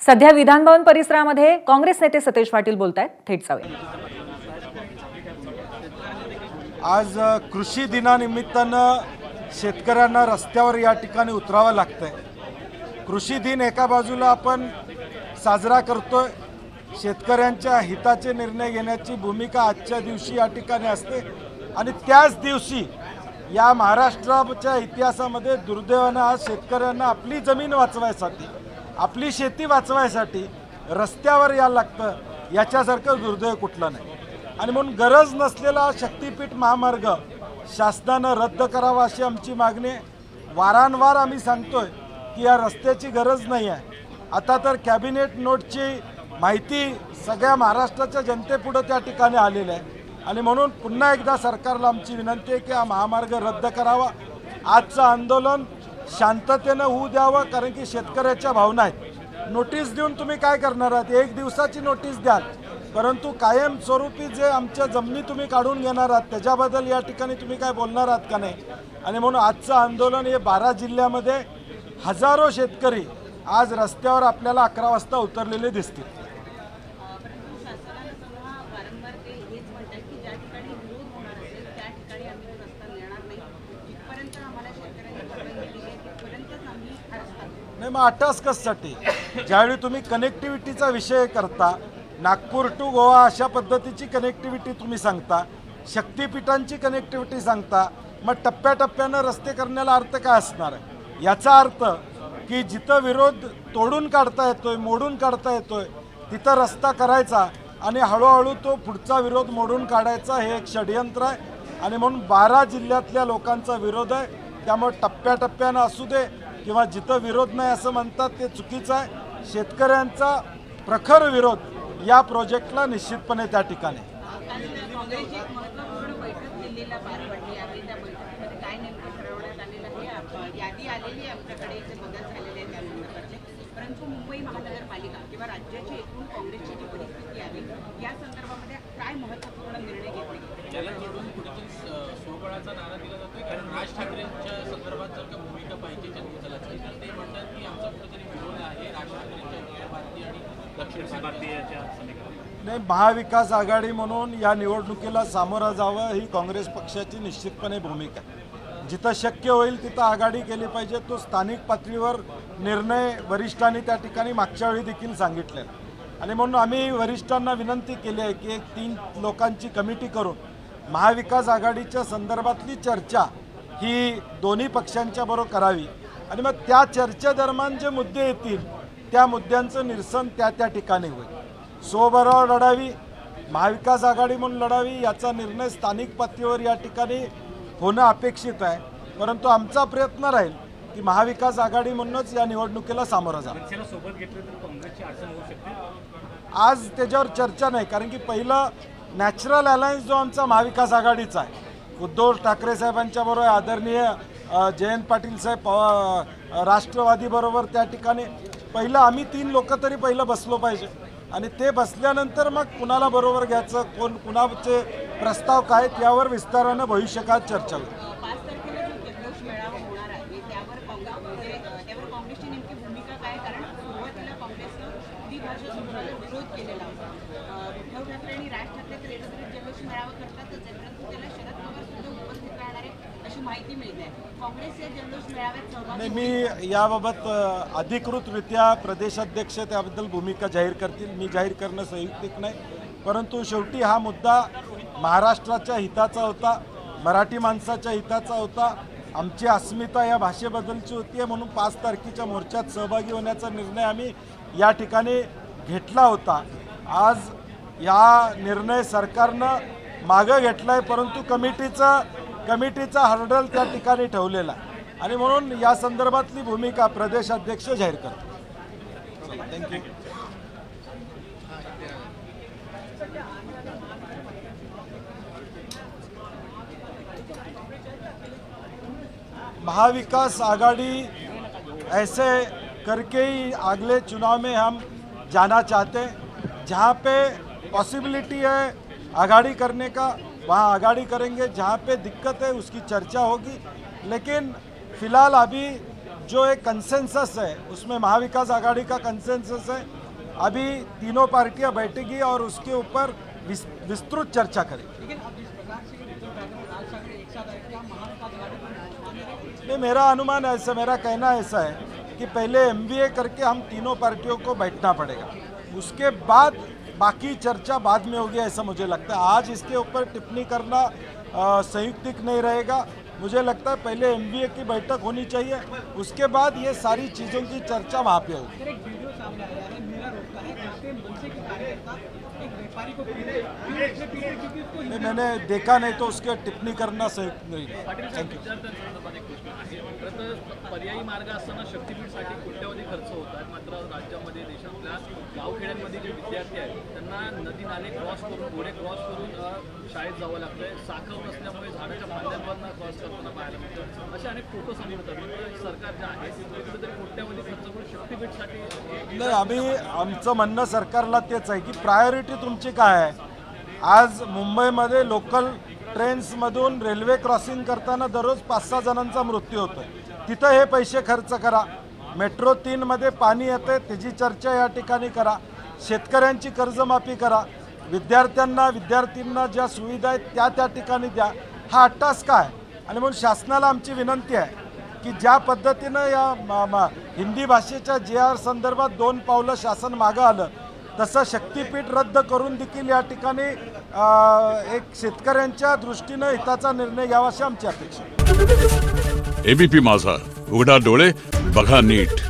सध्या विधानभवन परिसरामध्ये काँग्रेस नेते सतेज पाटील बोलतायत, थेट जाऊया. आज कृषी दिनानिमित्तानं शेतकऱ्यांना रस्त्यावर या ठिकाणी उतरावं लागतंय. कृषी दिन एका बाजूला आपण साजरा करतोय, शेतकऱ्यांच्या हिताचे निर्णय घेण्याची भूमिका आजच्या दिवशी या ठिकाणी असते आणि त्याच दिवशी या महाराष्ट्राच्या इतिहासामध्ये दुर्दैवानं आज शेतकऱ्यांना आपली जमीन वाचवायसाठी, आपली शेती वाचवायसाठी रस्त्यावर यायला लागतं. याच्यासारखं दुर्दैव कुठलं नाही आणि म्हणून गरज नसलेला शक्तीपीठ महामार्ग शासनानं रद्द करावा अशी आमची मागणी आहे. वारंवार आम्ही सांगतोय की या रस्त्याची गरज नाही आहे. आता तर कॅबिनेट नोटची माहिती सगळ्या महाराष्ट्राच्या जनतेपुढं त्या ठिकाणी आलेलं आहे आणि म्हणून पुन्हा एकदा सरकारला आमची विनंती आहे की हा महामार्ग रद्द करावा. आजचं आंदोलन शांततेनं होऊ द्यावं, कारण की शेतकऱ्याच्या भावना आहेत. नोटीस देऊन तुम्ही काय करणार आहात? एक दिवसाची नोटीस द्याल, परंतु कायमस्वरूपी जे आमच्या जमिनी तुम्ही काढून घेणार आहात त्याच्याबद्दल या ठिकाणी तुम्ही काय बोलणार आहात का नाही? आणि म्हणून आजचं आंदोलन हे 12 जिल्ह्यामध्ये हजारो शेतकरी आज रस्त्यावर आपल्याला 11 वाजता उतरलेले दिसतील. नाही, मग अटास कशासाठी? ज्यावेळी तुम्ही कनेक्टिव्हिटीचा विषय करता, नागपूर टू गोवा अशा पद्धतीची कनेक्टिव्हिटी तुम्ही सांगता, शक्तीपीठांची कनेक्टिव्हिटी सांगता, मग टप्प्याटप्प्यानं रस्ते करण्याला अर्थ काय असणार आहे? याचा अर्थ की जिथं विरोध तोडून काढता येतोय, मोडून काढता येतोय, तिथं रस्ता करायचा आणि हळूहळू तो पुढचा विरोध मोडून काढायचा, हे एक षडयंत्र आहे आणि म्हणून 12 जिल्ह्यातल्या लोकांचा विरोध आहे. त्यामुळे टप्प्याटप्प्यानं असू दे किंवा जिथं विरोध नाही असं म्हणतात ते चुकीचं आहे. शेतकऱ्यांचा प्रखर विरोध या प्रोजेक्टला निश्चितपणे त्या ठिकाणी. परंतु मुंबई महानगरपालिका किंवा राज्याची एकूण काँग्रेसची जी परिस्थिती आहे या संदर्भामध्ये काय महत्त्वपूर्ण निर्णय घेतले गेले? त्याला जोडून कुठेतरी स्वबळाचा नारा दिला जातोय, कारण राज ठाकरेंच्या संदर्भात जर का भूमिका पाहिजे जनतेलाची तर ते म्हणतात की आमचा कुठेतरी विरोध आहे राज ठाकरेंच्या उत्तर भारतीय आणि दक्षिण भारतीयच्या समीकरणात. नाही, महाविकास आघाडी म्हणून या निवडणुकीला सामोरं जावं ही काँग्रेस पक्षाची निश्चितपणे भूमिका आहे. जिथं शक्य होईल तिथं आघाडी केली पाहिजे. तो स्थानिक पातळीवर निर्णय वरिष्ठांनी त्या ठिकाणी मागच्या वेळी देखील सांगितले आणि म्हणून आम्ही वरिष्ठांना विनंती केली आहे की एक 3 लोकांची कमिटी करून महाविकास आघाडीच्या संदर्भातली चर्चा ही दोन्ही पक्षांच्या बरोबर करावी आणि मग त्या चर्चेदरम्यान जे मुद्दे येतील त्या मुद्द्यांचं निरसन त्या ठिकाणी होईल. स्वबळावर लढावी, महाविकास आघाडी म्हणून लढावी, याचा निर्णय स्थानिक पातळीवर या ठिकाणी होणं अपेक्षित आहे. परंतु आमचा प्रयत्न राहील की महाविकास आघाडी म्हणूनच या निवडणुकीला सामोरं जावं. सोबत घेतलं तर काँग्रेसची अडचण होऊ शकते. आज त्याच्यावर चर्चा नाही, कारण की पहिलं नॅचरल अलायन्स जो आमचा महाविकास आघाडीचा आहे, उद्धव ठाकरे साहेबांच्या बरोबर आदरणीय जयंत पाटील साहेब राष्ट्रवादी बरोबर त्या ठिकाणी पहिलं आम्ही 3 लोक तरी पहिलं बसलो पाहिजे आणि ते बसल्यानंतर मग कुणाला बरोबर घ्यायचं, कोण कुणाचे प्रस्ताव काय यावर विस्तारानं भविष्यकाळात चर्चा होईल. 5 तारखेला जो जल्लोष मेळावा होणार आहे त्यावर काँग्रेसची नेमकी भूमिका काय? कारण सुरुवातीला काँग्रेसनं द्विभाषा सूत्राला विरोध केलेला होता. उद्धव ठाकरे आणि राज ठाकरे तर एकत्रित जल्लोष मेळावा करतातच, परंतु त्याला शरद पवार सुद्धा उपस्थित राहणार आहे अशी माहिती मिळते आहे. काँग्रेस या जल्लोष मेळाव्यात सहभागी मी याबाबत अधिकृतरित्या प्रदेशाध्यक्ष त्याबद्दल भूमिका जाहीर करतील. मी जाहीर करणं संयुक्तिक नाही, परंतु शेवटी हा मुद्दा महाराष्ट्राच्या हिताचा होता, मराठी माणसाच्या हिताचा होता. आमची अस्मिता या भाषेबद्दलची होती, म्हणून 5 तारखेच्या मोर्चात सहभागी होण्याचा निर्णय आम्ही या ठिकाणी घेतला होता. आज या निर्णय सरकारनं मागं घेतला आहे, परंतु कमिटीचा हर्डल त्या ठिकाणी ठेवलेला आणि म्हणून या संदर्भातली भूमिका प्रदेशाध्यक्ष जाहीर करतात. थँक्यू. महाविकास आघाड़ी ऐसे करके ही अगले चुनाव में हम जाना चाहते हैं. जहाँ पे पॉसिबिलिटी है आघाड़ी करने का वहाँ आघाड़ी करेंगे, जहाँ पे दिक्कत है उसकी चर्चा होगी. लेकिन फ़िलहाल अभी जो एक कंसेंसस है उसमें महाविकास आघाड़ी का कंसेंसस है अभी तीनों पार्टियां बैठेगी और उसके ऊपर विस्तृत चर्चा करेगी। लेकिन अब जिस प्रकार से उद्धव ठाकरे और राज ठाकरे एक साथ आए, क्या महाविकास अघाड़ी को नुकसान है? नहीं, मेरा अनुमान ऐसा, मेरा कहना ऐसा है कि पहले MBA करके हम तीनों पार्टियों को बैठना पड़ेगा, उसके बाद बाकी चर्चा बाद में होगी, ऐसा मुझे लगता है। आज इसके ऊपर टिप्पणी करना संयुक्तिक नहीं रहेगा। मुझे लगता है पहले MBA की बैठक होनी चाहिए, उसके बाद ये सारी चीज़ों की चर्चा वहाँ पे होगी। फिर एक वीडियो सामने आया है, मेरा रोड का है, जहाँ पे मनसे के कार्यकर्ता एक व्यापारी को पीटे क्योंकि उसको नहीं, मैंने देखा नहीं, तो उसके टिप्पणी करना संयुक्त नहीं। Thank you. विद्यार्थ्यांसंदर्भात एक गोष्ट आहे. खरं तर पर्यायी मार्ग असताना शक्तीपीठसाठी कोट्यवधी खर्च होत आहेत. मात्र राज्यामध्ये देशातल्या गावखेड्यांमध्ये जे विद्यार्थी आहेत त्यांना नदी नाले क्रॉस करून, घोडे क्रॉस करून शाळेत जावं लागतंय. साखर नसल्यामुळे झाडाच्या फांद्यांवरनं क्रॉस करताना पाहायला मिळतं. असे अनेक फोटो समोर येतात. मात्र सरकार जे आहे ते कुठेतरी कोट्यवधी खर्च करून शक्तीपीठसाठी नाही, आम्ही आमचं म्हणणं सरकारला तेच आहे की प्रायोरिटी तुमची काय आहे. आज मुंबईमध्ये लोकल ट्रेन्समधून रेल्वे क्रॉसिंग करताना दररोज 5-6 जणांचा मृत्यू होतो आहे. तिथं हे पैसे खर्च करा. मेट्रो 3मध्ये पाणी येतं, त्याची चर्चा या ठिकाणी करा. शेतकऱ्यांची कर्जमाफी करा. विद्यार्थ्यांना ज्या सुविधा आहेत त्या ठिकाणी द्या. हा अट्टास काय. आणि म्हणून शासनाला आमची विनंती आहे की ज्या पद्धतीनं या हिंदी भाषेच्या JR संदर्भात 2 पावलं शासन मागं आलं, तसं शक्तीपीठ रद्द करून देखील या ठिकाणी एक शेतकऱ्यांच्या दृष्टीनं हिताचा निर्णय घ्यावा अशी आमची अपेक्षा आहे. ABP माझा, उघडा डोळे बघा नीट.